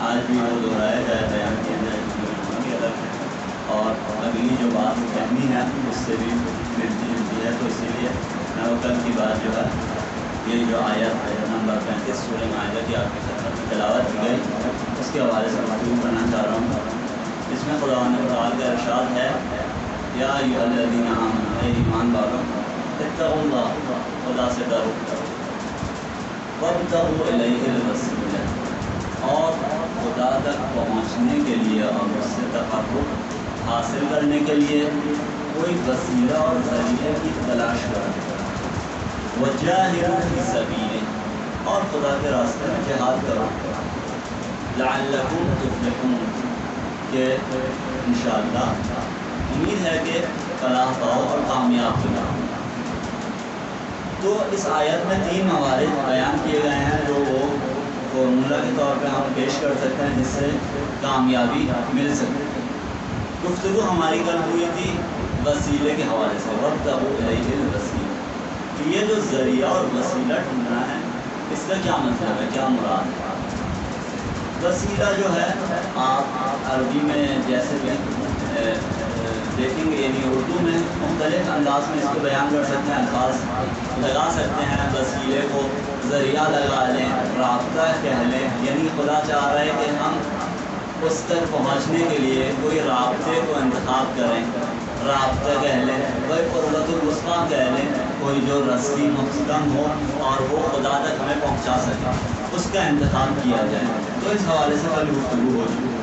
آج بھی وہ دہرایا جائے، بیان کیا جائے، کیونکہ الگ ہے اور اگلی جو بات کہنی ہے اس سے بھی ملتی جلتی ہے، تو اسی لیے میں وہ کل کی بات جو ہے یہ جو آیت نمبر 35 سورہ مائدہ کی آپ کی خدمت میں تلاوت کی گئی اس کے حوالے سے گفتگو کرنا چاہ رہا ہوں۔ اس میں خدا تعالیٰ کا ارشاد ہے، یا ایھا الذین آمنوا، اے ایمان والو، اتقوا اللہ، خدا سے ڈرو، وابتغوا الیہ الوسیلہ، اور خدا تک پہنچنے کے لیے اور اس سے تقرب حاصل کرنے کے لیے کوئی وسیلہ اور ذریعہ کی تلاش کرو، وجاہدوا فی سبیلہ، اور خدا کے راستے میں جہاد کرو، لعلکم تفلحون، کہ انشاءاللہ امید ہے کہ فلاح پاؤ اور کامیاب ہو جاؤ۔ تو اس آیت میں 3 موارد بیان کیے گئے ہیں جو وہ فارمولہ کے طور پہ ہم پیش کر سکتے ہیں جس سے کامیابی مل سکے۔ گفتگو ہماری کل ہوئی تھی وسیلے کے حوالے سے، وابتغوا الیہ الوسیلہ، کہ یہ جو ذریعہ اور وسیلہ ڈھونڈنا ہے اس کا کیا مطلب ہے، کیا مراد ہے۔ وسیلہ جو ہے آپ عربی میں جیسے بھی دیکھیں گے، یعنی اردو میں مختلف انداز میں اس کو بیان کر سکتے ہیں، الفاظ لگا سکتے ہیں، وسیلے کو ذریعہ لگا لیں، رابطہ کہہ لیں، یعنی خدا چاہ رہا ہے کہ ہم اس تک پہنچنے کے لیے کوئی رابطے کو انتخاب کریں، رابطہ کہہ لیں، کوئی قربۃ الوسطیٰ کہہ لیں، کوئی جو رسی محکم ہو اور وہ خدا تک ہمیں پہنچا سکے، اس کا انتخاب کیا جائے۔ تو اس حوالے سے کل گفتگو ہو چکی ہے۔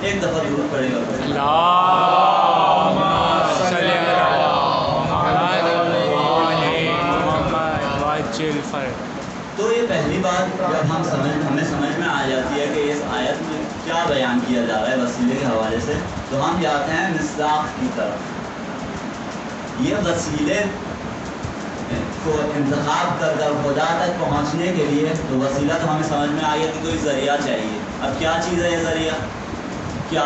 ایک دفعہ ضرور پڑے گا اللہم صلی علی محمد وعلی محمد وعجل فرج۔ تو یہ پہلی بات جب ہمیں سمجھ میں آ جاتی ہے کہ اس آیت میں کیا بیان کیا جا رہا ہے وسیلے کے حوالے سے، تو ہم جاتے ہیں مصداق کی طرف۔ یہ وسیلے کو انتخاب کر خدا تک پہنچنے کے لیے، تو وسیلہ تو ہمیں سمجھ میں آئی ہے کہ کوئی ذریعہ چاہیے۔ اب کیا چیز ہے یہ ذریعہ، کیا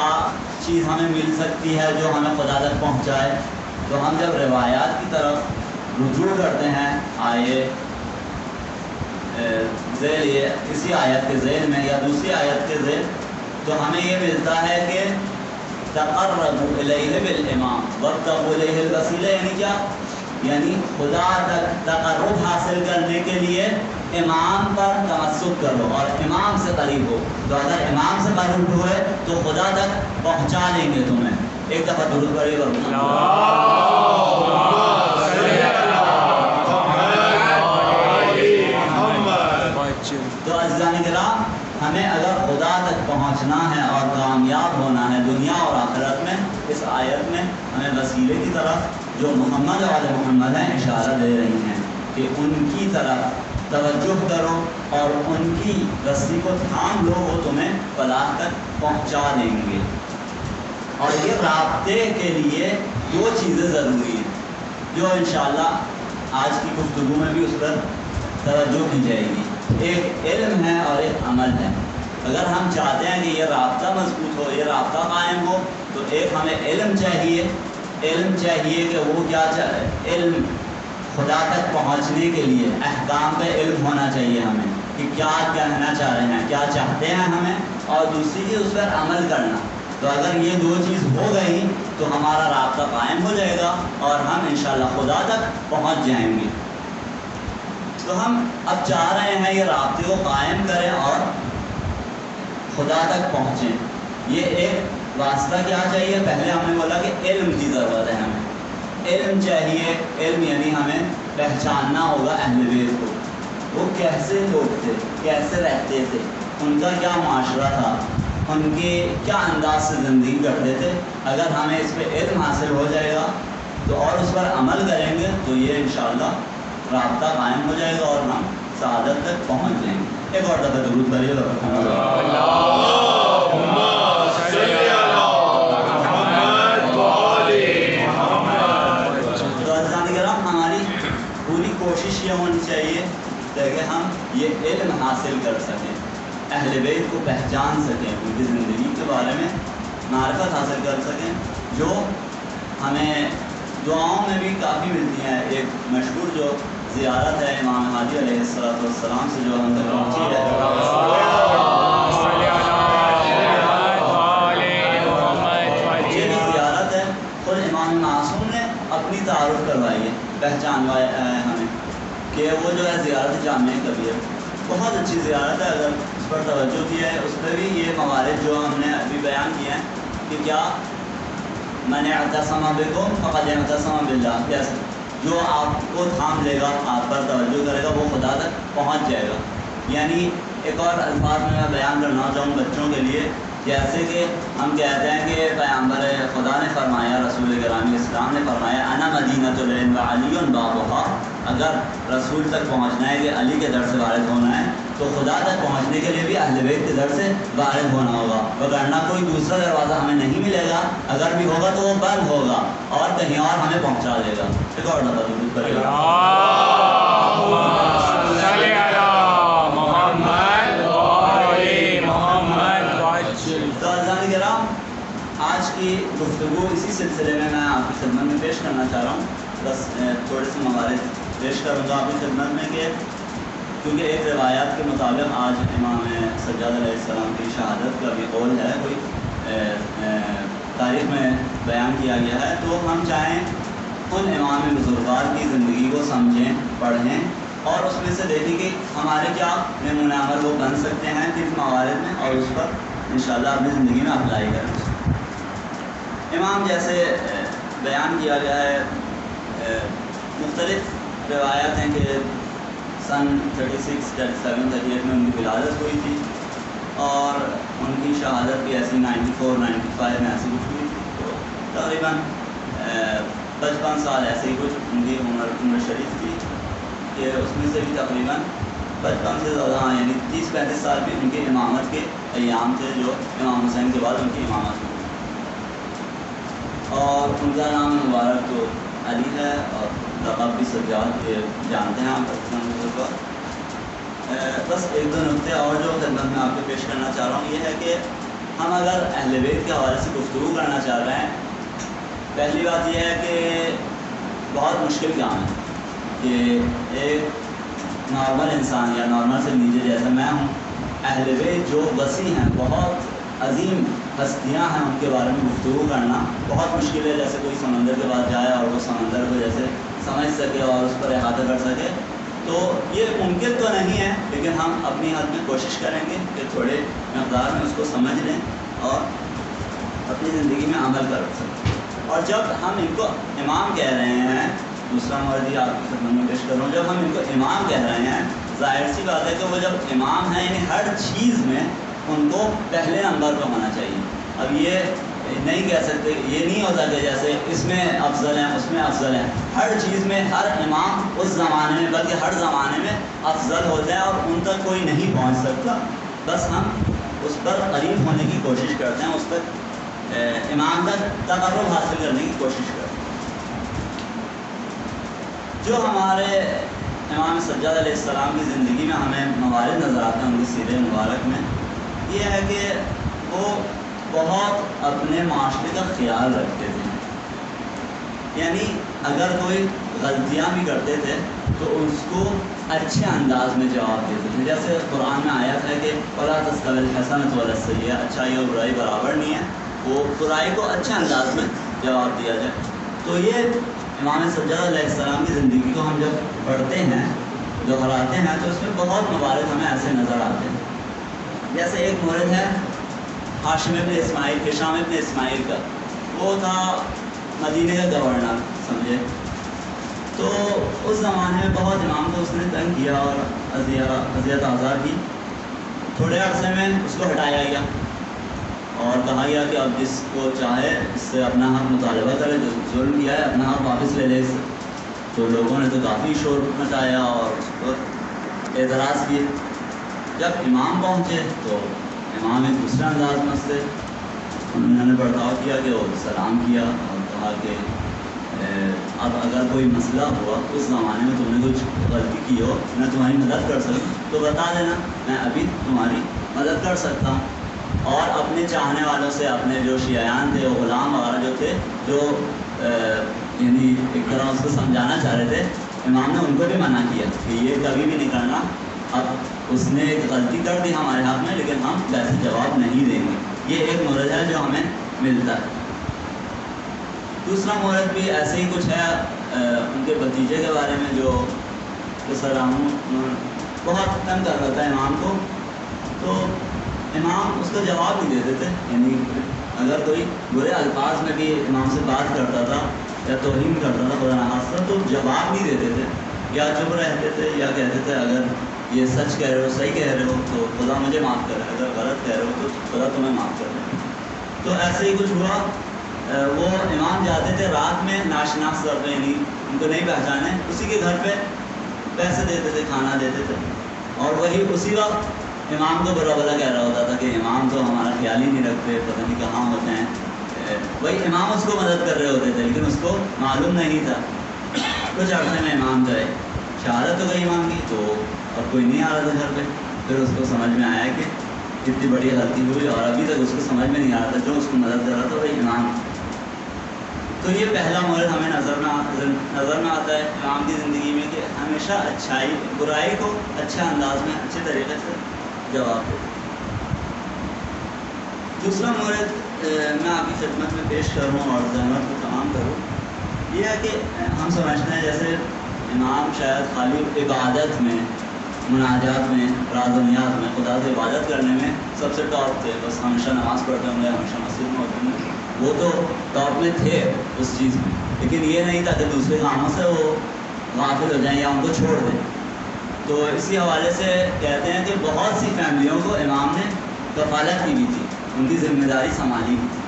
چیز ہمیں مل سکتی ہے جو ہمیں خدا تک پہنچائے؟ تو ہم جب روایات کی طرف رجوع کرتے ہیں، آئے ذیل یہ اسی آیت کے ذیل میں یا دوسری آیت کے ذیل، تو ہمیں یہ ملتا ہے کہ تقربوا الیہ بالامام وابتغوا الیہ الوسیلہ، یعنی کیا، یعنی خدا تک تقرب حاصل کرنے کے لیے امام پر تمسک کرو اور امام سے قریب ہو۔ تو اگر امام سے قریب ہوئے تو خدا تک پہنچا دیں گے تمہیں۔ ایک دفعہ درود پڑھیے تو عزیزان کرام، ہمیں اگر خدا تک پہنچنا ہے اور کامیاب ہونا ہے دنیا اور آخرت میں، اس آیت میں ہمیں وسیلے کی طرف جو محمد اور محمد ہیں اشارہ دے رہی ہیں کہ ان کی طرف توجہ کرو اور ان کی رسی کو تھام لو، وہ تمہیں فلاح تک پہنچا دیں گے۔ اور یہ رابطے کے لیے 2 چیزیں ضروری ہیں جو انشاءاللہ آج کی گفتگو میں بھی اس پر توجہ کی جائے گی۔ ایک علم ہے اور ایک عمل ہے۔ اگر ہم چاہتے ہیں کہ یہ رابطہ مضبوط ہو، یہ رابطہ قائم ہو، تو ایک ہمیں علم چاہیے کہ وہ کیا چاہے، علم خدا تک پہنچنے کے لیے احکام پہ علم ہونا چاہیے ہمیں کہ کیا کہنا چاہ رہے ہیں، کیا چاہتے ہیں ہمیں، اور دوسری چیز اس پر عمل کرنا۔ تو اگر یہ 2 چیز ہو گئی تو ہمارا رابطہ قائم ہو جائے گا اور ہم انشاءاللہ خدا تک پہنچ جائیں گے۔ تو ہم اب چاہ رہے ہیں یہ رابطے کو قائم کریں اور خدا تک پہنچیں۔ یہ ایک واسطہ کیا چاہیے، پہلے ہم نے بولا کہ علم کی ضرورت ہے، ہمیں علم چاہیے۔ علم یعنی ہمیں پہچاننا ہوگا اہل بیت کو، وہ کیسے لوگ تھے، کیسے رہتے تھے، ان کا کیا معاشرہ تھا، ان کے کیا انداز سے زندگی کرتے تھے۔ اگر ہمیں اس پہ علم حاصل ہو جائے گا تو اور اس پر عمل کریں گے تو یہ انشاءاللہ رابطہ قائم ہو جائے گا اور ہم سعادت تک پہنچ جائیں گے۔ ایک اور دفعہ درود پڑھیے تو عزیزان کرام، ہماری پوری کوشش یہ ہونی چاہیے تاکہ ہم یہ علم حاصل کر سکیں، اہل بیت کو پہچان سکیں، ان کی زندگی کے بارے میں معرفت حاصل کر سکیں، جو ہمیں دعاؤں میں بھی کافی ملتی ہیں۔ ایک مشہور جو زیارت ہے امام ہادی علیہ السلام سے جو ہم تک پہنچی ہے، پہچانوایا ہے ہمیں کہ وہ جو ہے زیارت جامع کبیر، بہت اچھی زیارت ہے، اگر اس پر توجہ کیا ہے اس پہ بھی یہ موارد جو ہم نے ابھی بیان کیے ہیں کہ کیا من اعتصم بکم فقد اعتصم باللہ، کیسے جو آپ کو تھام لے گا، آپ پر توجہ کرے گا، وہ خدا تک پہنچ جائے گا۔ یعنی ایک اور الفاظ میں بیان کرنا چاہوں بچوں کے لیے، جیسے کہ ہم کہتے ہیں کہ پیغمبر خدا نے فرمایا، رسول گرامی اسلام نے فرمایا انا مدینۃ العلم وعلی بابھا، اگر رسول تک پہنچنا ہے کہ علی کے در سے وارد ہونا ہے تو خدا تک پہنچنے کے لیے بھی اہل بیت کے در سے وارد ہونا ہوگا، وگرنہ کوئی دوسرا دروازہ ہمیں نہیں ملے گا، اگر بھی ہوگا تو وہ بند ہوگا اور کہیں اور ہمیں پہنچا دے گا۔ ایک اور دفعہ درود پڑھیے گا۔ آج کی گفتگو اسی سلسلے میں آپ کی خدمت میں پیش کرنا چاہ رہا ہوں، بس تھوڑے سے موارد پیش کروں گا آپ کی خدمت میں کہ کیونکہ ایک روایات کے مطابق آج امام سجاد علیہ السلام کی شہادت کا بھی قول ہے، کوئی تاریخ میں بیان کیا گیا ہے، تو ہم چاہیں ان امام بزرگوار کی زندگی کو سمجھیں، پڑھیں اور اس میں سے دیکھیں کہ ہمارے کیا نمونہ عمل وہ بن سکتے ہیں کن موارد میں، اور اس پر انشاءاللہ اپنی زندگی میں اپلائی کریں۔ امام جیسے بیان کیا گیا ہے، مختلف روایات ہیں کہ سن 36، 37، 38 میں ان کی ولادت ہوئی تھی اور ان کی شہادت بھی ایسی 94، 95 میں ایسی کچھ ہوئی تھی، تو تقریباً 55 سال ایسے ہی کچھ ان کی عمر شریف تھی کہ اس میں سے بھی تقریباً 55 سے زیادہ، یعنی 30-35 سال بھی ان کی امامت کے ایام تھے جو امام حسین کے بعد ان کی امامت ہوئی، اور ان کا نام مبارک تو علی ہے اور لقب بھی سجاد جانتے ہیں آپ کو۔ بس ایک دو نقطے اور جو خدمت میں آپ کو پیش کرنا چاہ رہا ہوں یہ ہے کہ ہم اگر اہل بیت کے حوالے سے گفتگو کرنا چاہ رہے ہیں، پہلی بات یہ ہے کہ بہت مشکل کام ہے کہ ایک نارمل انسان یا نارمل سے نیچے جیسا میں ہوں، اہل بیت جو وسیع ہیں، بہت عظیم ہستیاں ہیں، ان کے بارے میں گفتگو کرنا بہت مشکل ہے، جیسے کوئی سمندر کے بعد جائے اور وہ سمندر کو جیسے سمجھ سکے اور اس پر احاطہ کر سکے، تو یہ ممکن تو نہیں ہے، لیکن ہم اپنی حد میں کوشش کریں گے کہ تھوڑے مقدار میں اس کو سمجھ لیں اور اپنی زندگی میں عمل کر سکیں۔ اور جب ہم ان کو امام کہہ رہے ہیں، دوسرا مرضی آپ کی خدمت میں پیش کر رہا ہوں، جب ہم ان کو امام کہہ رہے ہیں، ظاہر سی بات ہے کہ وہ جب امام ہیں یعنی ہر چیز میں ان کو پہلے نمبر پہ ہونا چاہیے۔ اب یہ نہیں کہہ سکتے، یہ نہیں ہوتا کہ جیسے اس میں افضل ہیں اس میں افضل ہیں، ہر چیز میں ہر امام اس زمانے میں بلکہ ہر زمانے میں افضل ہوتا ہے اور ان تک کوئی نہیں پہنچ سکتا، بس ہم اس پر قریب ہونے کی کوشش کرتے ہیں، اس تک امام تک تقرب حاصل کرنے کی کوشش کرتے ہیں۔ جو ہمارے امام سجاد علیہ السلام کی زندگی میں ہمیں موارد نظر آتے ہیں ان کی سیرت مبارک میں، یہ ہے کہ وہ بہت اپنے معاشرے کا خیال رکھتے تھے، یعنی اگر کوئی غلطیاں بھی کرتے تھے تو اس کو اچھے انداز میں جواب دیتے تھے، جیسے قرآن میں آیت ہے کہ وَلَا تَسْتَوِي الْحَسَنَةُ وَلَا السَّيِّئَةُ، اچھائی اور برائی برابر نہیں ہے، وہ برائی کو اچھے انداز میں جواب دیا جائے۔ تو یہ امام سجاد علیہ السلام کی زندگی کو ہم جب پڑھتے ہیں، دہراتے ہیں، تو اس میں بہت موارد ہمیں ایسے نظر آتے ہیں، جیسے ایک مورد ہے ہاشم ابن اسماعیل، ہشام ابن اسماعیل کا، وہ تھا مدینہ کا گورنر سمجھے، تو اس زمانے میں بہت امام کو اس نے تنگ کیا اور اذیت آزار کی، تھوڑے عرصے میں اس کو ہٹایا گیا اور کہا گیا کہ اب جس کو چاہے اس سے اپنا حق مطالبہ کرے، جو ظلم کیا ہے اپنا حق واپس لے لے اس سے۔ تو لوگوں نے تو کافی شور مچایا اور اس پر اعتراض کیے۔ جب امام پہنچے تو امام ایک دوسرے انداز میں سے انہوں نے برتاؤ کیا کہ وہ سلام کیا اور کہا کہ اب اگر کوئی مسئلہ ہوا اس زمانے میں تم نے کچھ غلطی کی ہو، میں تمہاری مدد کر سکوں تو بتا دینا، میں ابھی تمہاری مدد کر سکتا ہوں۔ اور اپنے چاہنے والوں سے، اپنے جو شیعیان تھے، وہ غلام وغیرہ جو تھے، جو یعنی ایک طرح اس کو سمجھانا چاہ رہے تھے، امام نے ان کو بھی منع کیا کہ یہ کبھی بھی نہیں کرنا، اب اس نے ایک غلطی کر دی ہمارے ہاتھ میں لیکن ہم ویسے جواب نہیں دیں گے۔ یہ ایک مورد ہے جو ہمیں ملتا ہے۔ دوسرا مورد بھی ایسے ہی کچھ ہے، ان کے بھتیجے کے بارے میں جو بہت تنگ کر رہا تھا امام کو، تو امام اس کا جواب نہیں دیتے تھے. یعنی اگر کوئی برے الفاظ میں بھی امام سے بات کرتا تھا یا توہین کرتا تھا خدا نخواستہ، تو جواب نہیں دیتے تھے، یا چپ رہتے تھے، یا کہتے تھے اگر یہ سچ کہہ رہے ہو، صحیح کہہ رہے ہو تو خدا مجھے معاف کر رہے، اگر غلط کہہ رہے ہو تو خدا تمہیں معاف کر رہے. تو ایسے ہی کچھ ہوا. وہ امام جاتے تھے رات میں ناشناس طور پہ، یعنی ان کو نہیں پہچانے، اسی کے گھر پہ پیسے دیتے تھے، کھانا دیتے تھے، اور وہی اسی وقت امام کو برا بلا کہہ رہا ہوتا تھا کہ امام تو ہمارا خیال ہی نہیں رکھتے، پتہ نہیں کہاں ہوتے ہیں. وہی امام اس کو مدد کر رہے ہوتے تھے، لیکن اس کو معلوم نہیں تھا. کچھ عرصے میں امام گئے، شہادت ہو گئی امام کی، تو اب کوئی نہیں آ رہا تھا گھر پہ. پھر اس کو سمجھ میں آیا کہ کتنی بڑی غلطی ہوئی، اور ابھی تک اس کو سمجھ میں نہیں آ رہا تھا جو اس کو مدد کر رہا تھا وہی امام. تو یہ پہلا مورد ہمیں نظر میں آتا ہے امام کی زندگی میں، کہ ہمیشہ اچھائی برائی کو اچھے انداز میں اچھے طریقے سے جواب دے. دوسرا مورد میں آپ کی خدمت میں پیش کروں اور ذہنت کو تمام کروں، یہ ہے کہ ہم سمجھتے ہیں جیسے امام شاید خالی عبادت میں، مناجات میں، راز و نیاز میں، خدا سے عبادت کرنے میں سب سے ٹاپ تھے. بس ہمیشہ نماز پڑھتے ہوں گے، ہمیشہ مسجد میں ہوتے ہوں گے، وہ تو ٹاپ میں تھے اس چیز میں، لیکن یہ نہیں تھا کہ دوسرے کاموں سے وہ غافل ہو جائیں یا ان کو چھوڑ دیں. تو اسی حوالے سے کہتے ہیں کہ بہت سی فیملیوں کو امام نے کفالت کی بھی تھی، ان کی ذمہ داری سنبھالی بھی تھی.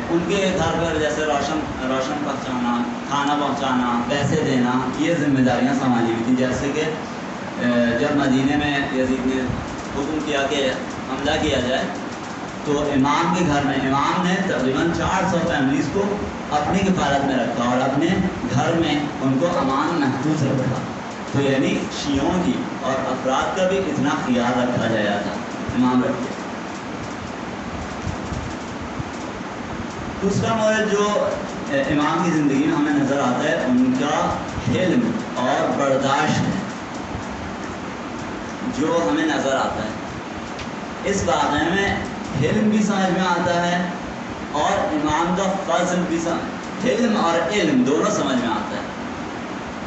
ان کے گھر پر جیسے روشن پہنچانا، کھانا پہنچانا، پیسے دینا، یہ ذمہ داریاں سنبھالی ہوئی تھیں. جیسے کہ جب مدینے میں یزید نے حکم کیا کہ حملہ کیا جائے، تو امام کے گھر میں امام نے تقریباً 400 فیملیز کو اپنی کفالت میں رکھا اور اپنے گھر میں ان کو امان محفوظ رکھا. تو یعنی شیعوں کی اور افراد کا بھی اتنا خیال رکھا جایا تھا امام رکھتے. دوسرا مورد جو امام کی زندگی میں ہمیں نظر آتا ہے، ان کا حلم اور برداشت ہے جو ہمیں نظر آتا ہے. اس واقعے میں حلم بھی سمجھ میں آتا ہے اور امام کا فضل بھی حلم اور علم دونوں سمجھ میں آتا ہے.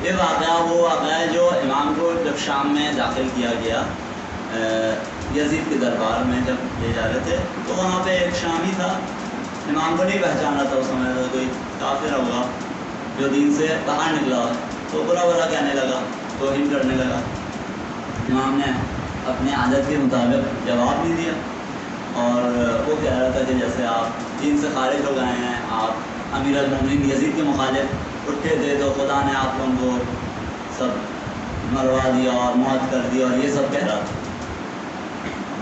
یہ واقعہ وہ واقعہ ہے جو امام کو جب شام میں داخل کیا گیا یزید کے دربار میں جب لے جا رہے تھے، تو وہاں پہ ایک شامی تھا، امام کو نہیں پہچانا تھا، اس سمجھ تھا کوئی کافر ہوگا جو دین سے باہر نکلا ہوا، تو برا برا کہنے لگا، توہین کرنے لگا. امام نے اپنی عادت کے مطابق جواب نہیں دیا، اور وہ کہہ رہا تھا کہ جیسے آپ دین سے خارج ہو گئے ہیں، آپ امیر المومنین یزید کے مخالف اٹھے تھے، تو خدا نے آپ لوگوں کو سب مروا دیا اور موت کر دی، اور یہ سب کہہ رہا تھا.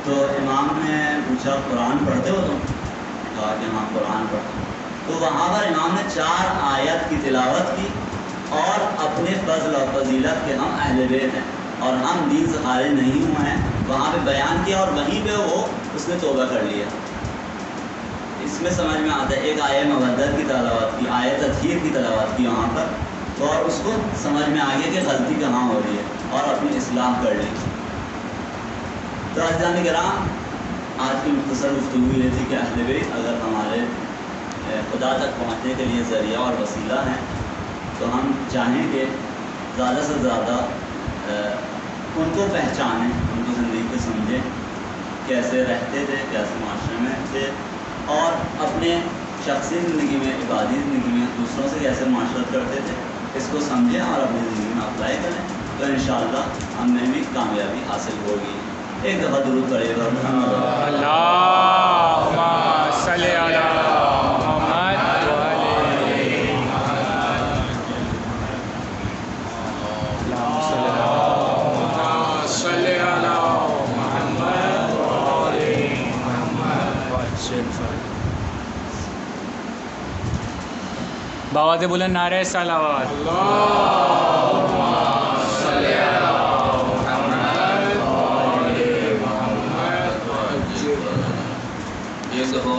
تو امام نے پوچھا قرآن پڑھتے ہو؟ تم؟ کہا کہ ہاں قرآن پڑھتے. تو وہاں پر امام نے 4 آیت کی تلاوت کی اور اپنے فضل اور فضیلت کے ہم اہل بیت ہیں اور ہم دین سے خارج نہیں ہوئے ہیں وہاں پہ بیان کیا، اور وہیں پہ اس نے توبہ کر لیا. اس میں سمجھ میں آتا ہے ایک آیہ مودت کی تلاوت کی، آیہ تطہیر کی تلاوت کی وہاں پر، اور اس کو سمجھ میں آ گیا کہ غلطی کہاں ہو رہی ہے اور اپنی اصلاح کر لی. تو عزیزان کرام، آج کی مختصر گفتگو یہ تھی کہ اہل بیت اگر ہمارے خدا تک پہنچنے کے لیے ذریعہ اور وسیلہ ہیں، تو ہم چاہیں کہ زیادہ سے زیادہ ان کو پہچانیں، ان کی زندگی کو سمجھیں، کیسے رہتے تھے، کیسے معاشرے میں تھے، اور اپنے شخصی زندگی میں، عبادی زندگی میں دوسروں سے کیسے معاشرت کرتے تھے، اس کو سمجھیں اور اپنی زندگی میں اپلائی کریں، تو انشاءاللہ ہمیں بھی کامیابی حاصل ہوگی. ایک دفعہ درود پڑھیے گا. اللہم صلی علی محمد بابا سے بولیں نعرہ صلوات. ایک دفعہ